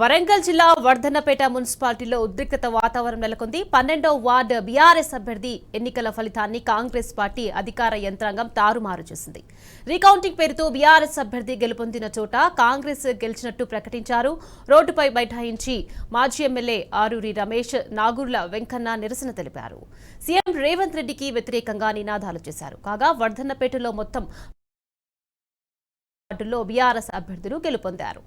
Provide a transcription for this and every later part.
వరంగల్ జిల్లా వర్ధన్నపేట మున్సిపాలిటీలో ఉద్రిక్తత వాతావరణం నెలకొంది. 12వ వార్డు బీఆర్ఎస్ అభ్యర్థి ఎన్నికల ఫలితాన్ని కాంగ్రెస్ పార్టీ అధికార యంత్రాంగం తారుమారు చేసింది. రీకౌంటింగ్ పేరుతో బీఆర్ఎస్ అభ్యర్థి గెలుపొందిన చోట కాంగ్రెస్ గెలిచినట్టు ప్రకటించారు. రోడ్డుపై బైఠాయించి మాజీ ఎమ్మెల్యే ఆరూరి రమేష్, నాగూర్ల వెంకన్న నిరసన తెలిపారు. సీఎం రేవంత్ రెడ్డికి వ్యతిరేకంగా నినాదాలు చేశారు. కాగా వర్ధన్నపేటలో మొత్తం వార్డుల్లో బీఆర్ఎస్ అభ్యర్థులు గెలుపొందారు.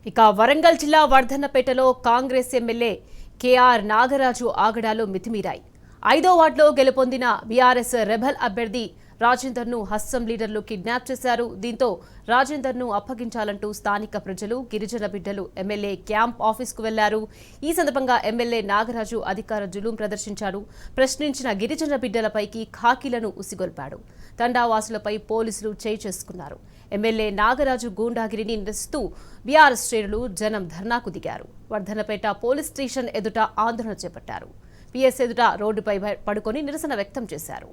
ఇక వరంగల్ జిల్లా వర్ధన్నపేటలో కాంగ్రెస్ ఎమ్మెల్యే కేఆర్ నాగరాజు ఆగడాలు మితిమీరాయి. 5వ వార్డులో గెలుపొందిన బీఆర్ఎస్ రెబల్ అభ్యర్థి రాజేందర్ను హస్తం లీడర్లు కిడ్నాప్ చేశారు. దీంతో రాజేందర్ను అప్పగించాలంటూ స్థానిక ప్రజలు, గిరిజన బిడ్డలు ఎమ్మెల్యే క్యాంప్ ఆఫీస్కు వెళ్లారు. ఈ సందర్భంగా ఎమ్మెల్యే నాగరాజు అధికార జులుం ప్రదర్శించారు. ప్రశ్నించిన గిరిజన బిడ్డలపైకి ఖాకీలను ఉసిగొల్పాడు. తండావాసులపై పోలీసులు చేయి చేసుకున్నారు. ఎమ్మెల్యే నాగరాజు గూండాగిరిని నిరసిస్తూ బీఆర్ఎస్ శ్రేణులు జనం ధర్నాకు దిగారు. వర్ధన్నపేట పోలీస్ స్టేషన్ ఎదుట ఆందోళన చేపట్టారు. పీఎస్ ఎదుట రోడ్డుపై పడుకొని నిరసన వ్యక్తం చేశారు.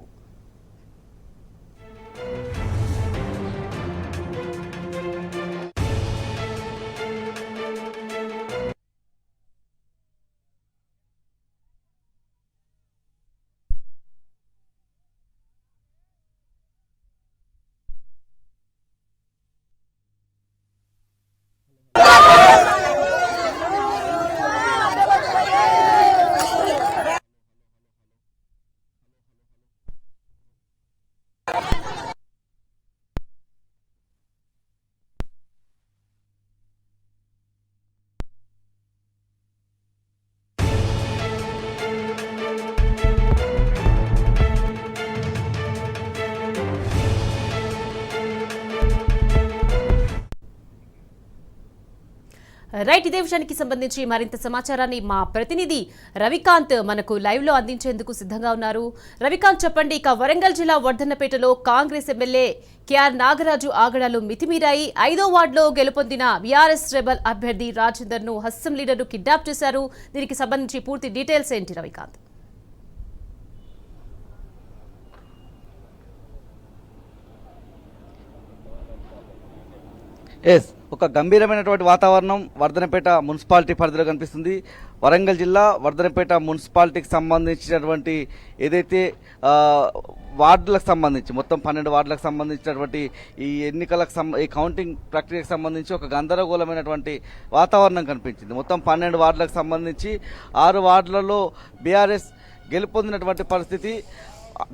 రైట్, ఇదే విషయానికి సంబంధించి మరింత సమాచారాన్ని మా ప్రతినిధి రవికాంత్ మనకు లైవ్ లో అందించేందుకు సిద్ధంగా ఉన్నారు. రవికాంత్, చెప్పండి. ఇక వరంగల్ జిల్లా వర్ధన్నపేటలో కాంగ్రెస్ ఎమ్మెల్యే కేఆర్ నాగరాజు ఆగడాలు మితిమీరాయి. 5వ వార్డులో గెలుపొందిన బీఆర్ఎస్ రెబల్ అభ్యర్థి రాజేందర్ ను హస్తం లీడర్లు కిడ్నాప్ చేశారు. దీనికి సంబంధించి పూర్తి డీటెయిల్స్ ఏంటి రవికాంత్? ఒక గంభీరమైనటువంటి వాతావరణం వర్ధనపేట మున్సిపాలిటీ పరిధిలో కనిపిస్తుంది. వరంగల్ జిల్లా వర్ధనపేట మున్సిపాలిటీకి సంబంధించినటువంటి ఏదైతే వార్డులకు సంబంధించి మొత్తం 12 వార్డులకు సంబంధించినటువంటి ఈ ఎన్నికలకు ఈ కౌంటింగ్ ప్రక్రియకు సంబంధించి ఒక గందరగోళమైనటువంటి వాతావరణం కనిపించింది. మొత్తం 12 వార్డులకు సంబంధించి 6 వార్డులలో బీఆర్ఎస్ గెలుపొందినటువంటి పరిస్థితి.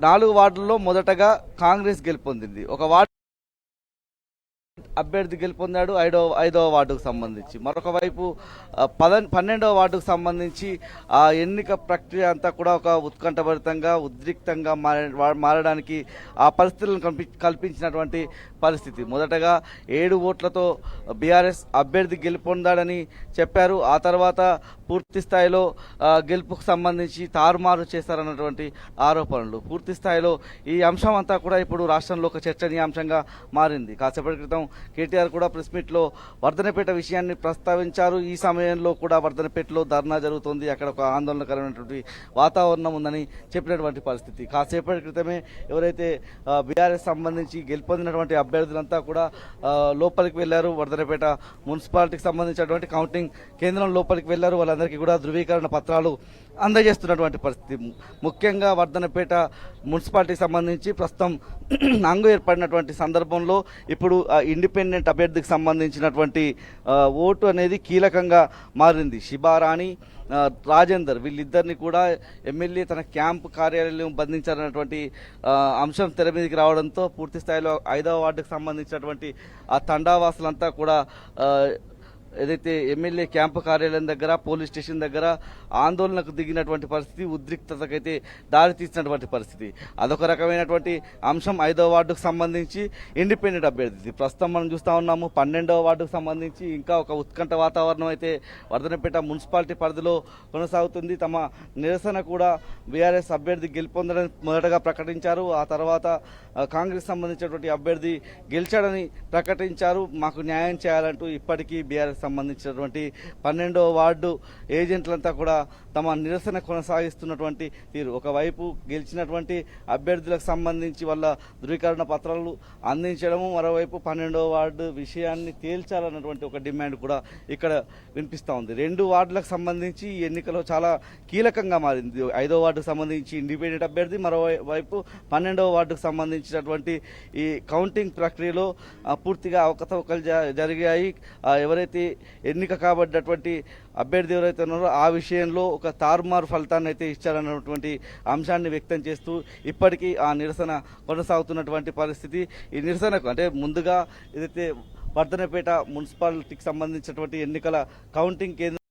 4 వార్డుల్లో మొదటగా కాంగ్రెస్ గెలుపొందింది. ఒక వార్డు అభ్యర్థి గెలుపొందాడు 5వ వార్డుకు సంబంధించి. మరొక వైపు 12వ వార్డుకు సంబంధించి ఆ ఎన్నిక ప్రక్రియ అంతా కూడా ఒక ఉత్కంఠభరితంగా ఉద్రిక్తంగా మారడానికి ఆ పరిస్థితులను కల్పించినటువంటి పరిస్థితి. మొదటగా 7 ఓట్లతో బీఆర్ఎస్ అభ్యర్థి గెలుపొందాడని చెప్పారు. ఆ తర్వాత పూర్తి స్థాయిలో గెలుపుకు సంబంధించి తారుమారు చేశారన్నటువంటి ఆరోపణలు. పూర్తి స్థాయిలో ఈ అంశం అంతా కూడా ఇప్పుడు రాష్ట్రంలో ఒక చర్చనీయాంశంగా మారింది. కాసేపటి క్రితం కేటీఆర్ కూడా ప్రెస్ మీట్లో వర్ధనపేట విషయాన్ని ప్రస్తావించారు. ఈ సమయంలో కూడా వర్ధనపేటలో ధర్నా జరుగుతుంది, అక్కడ ఒక ఆందోళనకరమైనటువంటి వాతావరణం ఉందని చెప్పినటువంటి పరిస్థితి. కాసేపటి క్రితమే ఎవరైతే బీఆర్ఎస్ సంబంధించి గెలుపొందినటువంటి అభ్యర్థులంతా కూడా లోపలికి వెళ్లారు. వర్ధనపేట మున్సిపాలిటీకి సంబంధించినటువంటి కౌంటింగ్ కేంద్రం లోపలికి వెళ్లారు. వాళ్ళందరికీ కూడా ధృవీకరణ పత్రాలు అందజేస్తున్నటువంటి పరిస్థితి. ముఖ్యంగా వర్ధనపేట మున్సిపాలిటీకి సంబంధించి ప్రస్తుతం నంగు ఏర్పడినటువంటి సందర్భంలో ఇప్పుడు ఇండిపెండెంట్ అభ్యర్థికి సంబంధించినటువంటి ఓటు అనేది కీలకంగా మారింది. శిబారాణి, రాజేందర్ వీళ్ళిద్దరిని కూడా ఎమ్మెల్యే తన క్యాంపు కార్యాలయం బంధించారన్నటువంటి అంశం తెర మీదకి రావడంతో పూర్తి స్థాయిలో 5వ వార్డుకు సంబంధించినటువంటి ఆ తండావాసులంతా కూడా ఏదైతే ఎమ్మెల్యే క్యాంపు కార్యాలయం దగ్గర పోలీస్ స్టేషన్ దగ్గర ఆందోళనకు దిగినటువంటి పరిస్థితి, ఉద్రిక్తతకైతే దారి తీసినటువంటి పరిస్థితి. అదొక రకమైనటువంటి అంశం. 5వ వార్డుకు సంబంధించి ఇండిపెండెంట్ అభ్యర్థి ప్రస్తుతం మనం చూస్తూ ఉన్నాము. 12వ వార్డుకు సంబంధించి ఇంకా ఒక ఉత్కంఠ వాతావరణం అయితే వర్ధనపేట మున్సిపాలిటీ పరిధిలో కొనసాగుతుంది. తమ నిరసన కూడా బీఆర్ఎస్ అభ్యర్థి గెలుపొందడం మొదటగా ప్రకటించారు. ఆ తర్వాత కాంగ్రెస్ సంబంధించినటువంటి అభ్యర్థి గెలిచాడని ప్రకటించారు. మాకు న్యాయం చేయాలంటూ ఇప్పటికీ బీఆర్ఎస్ సంబంధించినటువంటి 12వ వార్డు ఏజెంట్లంతా కూడా తమ నిరసన కొనసాగిస్తున్నటువంటి తీరు. ఒకవైపు గెలిచినటువంటి అభ్యర్థులకు సంబంధించి వాళ్ళ ధృవీకరణ పత్రాలు అందించడము, మరోవైపు 12వ వార్డు విషయాన్ని తేల్చాలన్నటువంటి ఒక డిమాండ్ కూడా ఇక్కడ వినిపిస్తూ ఉంది. 2 వార్డులకు సంబంధించి ఈ ఎన్నికలో చాలా కీలకంగా మారింది. 5వ వార్డుకు సంబంధించి ఇండిపెండెంట్ అభ్యర్థి, మరోవైపు 12వ వార్డుకు సంబంధించినటువంటి ఈ కౌంటింగ్ ప్రక్రియలో పూర్తిగా అవకతవకలు జరిగాయి. ఎవరైతే ఎన్నిక కాబడ్డటువంటి అభ్యర్థి ఎవరైతే ఉన్నారో ఆ విషయంలో ఒక తారుమారు ఫలితాన్ని అయితే ఇచ్చారన్నటువంటి అంశాన్ని వ్యక్తం చేస్తూ ఇప్పటికీ ఆ నిరసన కొనసాగుతున్నటువంటి పరిస్థితి. ఈ నిరసనకు అంటే ముందుగా ఏదైతే వర్ధనపేట మున్సిపాలిటీకి సంబంధించినటువంటి ఎన్నికల కౌంటింగ్ కేంద్రం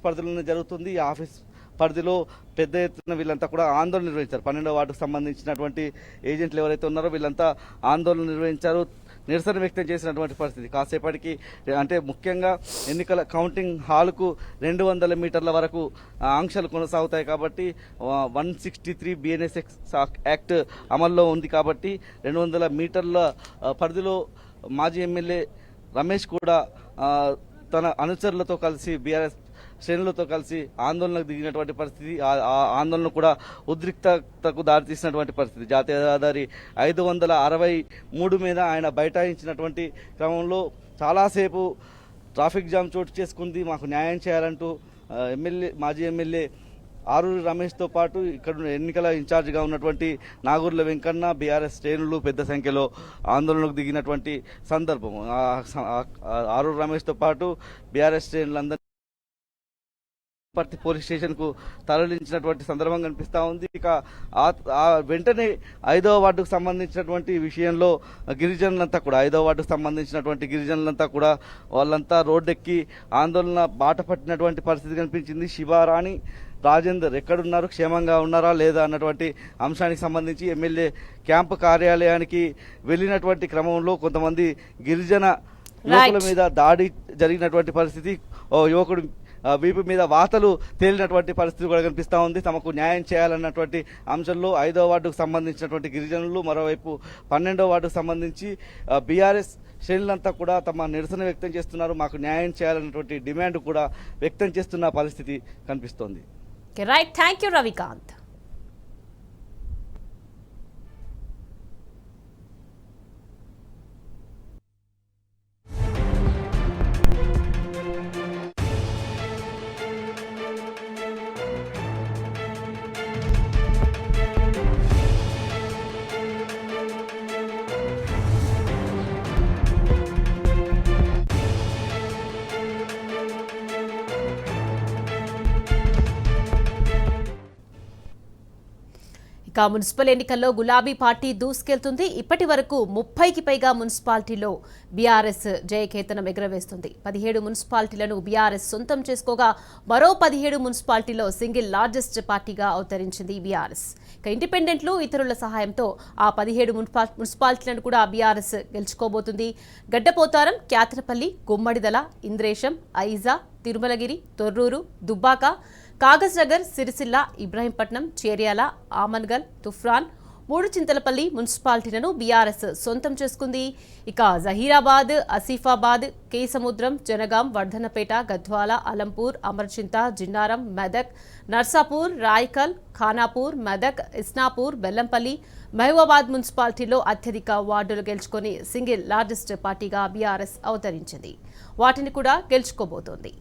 పరిధిలోనే జరుగుతుంది. ఈ ఆఫీస్ పరిధిలో పెద్ద ఎత్తున వీళ్ళంతా కూడా ఆందోళన నిర్వహించారు. 12వ వార్డుకు సంబంధించినటువంటి ఏజెంట్లు ఎవరైతే ఉన్నారో వీళ్ళంతా ఆందోళన నిర్వహించారు, నిరసన వ్యక్తం చేసినటువంటి పరిస్థితి. కాసేపటికి అంటే ముఖ్యంగా ఎన్నికల కౌంటింగ్ హాల్కు 200 మీటర్ల వరకు ఆంక్షలు కొనసాగుతాయి కాబట్టి 163 BNSX యాక్ట్ అమల్లో ఉంది కాబట్టి 200 మీటర్ల పరిధిలో మాజీ ఎమ్మెల్యే రమేష్ కూడా తన అనుచరులతో కలిసి బీఆర్ఎస్ శ్రేణులతో కలిసి ఆందోళనకు దిగినటువంటి పరిస్థితి. ఆ ఆందోళన కూడా ఉద్రిక్తతకు దారితీసినటువంటి పరిస్థితి. జాతీయ రహదారి 563 మీద ఆయన బైఠాయించినటువంటి క్రమంలో చాలాసేపు ట్రాఫిక్ జామ్ చోటు చేసుకుంది. మాకు న్యాయం చేయాలంటూ మాజీ ఎమ్మెల్యే ఆరూరి రమేష్తో పాటు ఇక్కడ ఎన్నికల ఇన్ఛార్జిగా ఉన్నటువంటి నాగూర్ల వెంకన్న, బీఆర్ఎస్ శ్రేణులు పెద్ద సంఖ్యలో ఆందోళనకు దిగినటువంటి సందర్భం. ఆరూరి రమేష్తో పాటు బీఆర్ఎస్ శ్రేణులందరూ పోలీస్ స్టేషన్కు తరలించినటువంటి సందర్భం కనిపిస్తూ ఉంది. ఇక వెంటనే 5వ వార్డుకు సంబంధించినటువంటి విషయంలో గిరిజనులంతా కూడా 5వ వార్డుకు సంబంధించినటువంటి గిరిజనులంతా కూడా వాళ్ళంతా రోడ్డెక్కి ఆందోళన బాట పట్టినటువంటి పరిస్థితి కనిపించింది. శివారాణి, రాజేందర్ ఎక్కడున్నారు, క్షేమంగా ఉన్నారా లేదా అన్నటువంటి అంశానికి సంబంధించి ఎమ్మెల్యే క్యాంపు కార్యాలయానికి వెళ్ళినటువంటి క్రమంలో కొంతమంది గిరిజన యువకుల మీద దాడి జరిగినటువంటి పరిస్థితి. ఓ యువకుడు వీపు మీద వాతలు తేలినటువంటి పరిస్థితి కూడా కనిపిస్తూ ఉంది. తమకు న్యాయం చేయాలన్నటువంటి అంశంలో 5వ వార్డుకు సంబంధించినటువంటి గిరిజనులు, మరోవైపు 12వ వార్డుకు సంబంధించి బీఆర్ఎస్ శ్రేణులంతా కూడా తమ నిరసన వ్యక్తం చేస్తున్నారు. మాకు న్యాయం చేయాలన్నటువంటి డిమాండ్ కూడా వ్యక్తం చేస్తున్న పరిస్థితి కనిపిస్తోంది. Right, thank you Ravikanth. ఇక మున్సిపల్ ఎన్నికల్లో గులాబీ పార్టీ దూసుకెళ్తుంది. ఇప్పటి వరకు 30కి పైగా మున్సిపాలిటీలో బీఆర్ఎస్ జయకేతనం ఎగురవేస్తుంది. 17 మున్సిపాలిటీలను బీఆర్ఎస్ సొంతం చేసుకోగా మరో 17 మున్సిపాలిటీలో సింగిల్ లార్జెస్ట్ పార్టీగా అవతరించింది బీఆర్ఎస్. ఇక ఇండిపెండెంట్లు, ఇతరుల సహాయంతో ఆ 17 మున్సిపాలిటీలను కూడా బీఆర్ఎస్ గెలుచుకోబోతుంది. గడ్డపోతారం, క్యాతరపల్లి, గుమ్మడిదల, ఇంద్రేశం, ఐజా, తిరుమలగిరి, తొర్రూరు, దుబ్బాక, కాగజ్ నగర్, సిరిసిల్ల, ఇబ్రహీంపట్నం, చేర్యాల, ఆమన్గల్, తుఫ్రాన్, మూడుచింతలపల్లి మున్సిపాలిటీలను బీఆర్ఎస్ సొంతం చేసుకుంది. ఇక జహీరాబాద్, ఆసిఫాబాద్, కేసముద్రం, జనగాం, వర్ధన్నపేట, గద్వాల, అలంపూర్, అమర్చింత, జిన్నారం, మెదక్, నర్సాపూర్, రాయ్కల్, ఖానాపూర్, మెదక్, ఇస్నాపూర్, బెల్లంపల్లి, మహబూబాబాద్ మున్సిపాలిటీలో అత్యధిక వార్డులు గెలుచుకొని సింగిల్ లార్జెస్ట్ పార్టీగా బీఆర్ఎస్ అవతరించింది. వాటిని కూడా గెలుచుకోబోతోంది.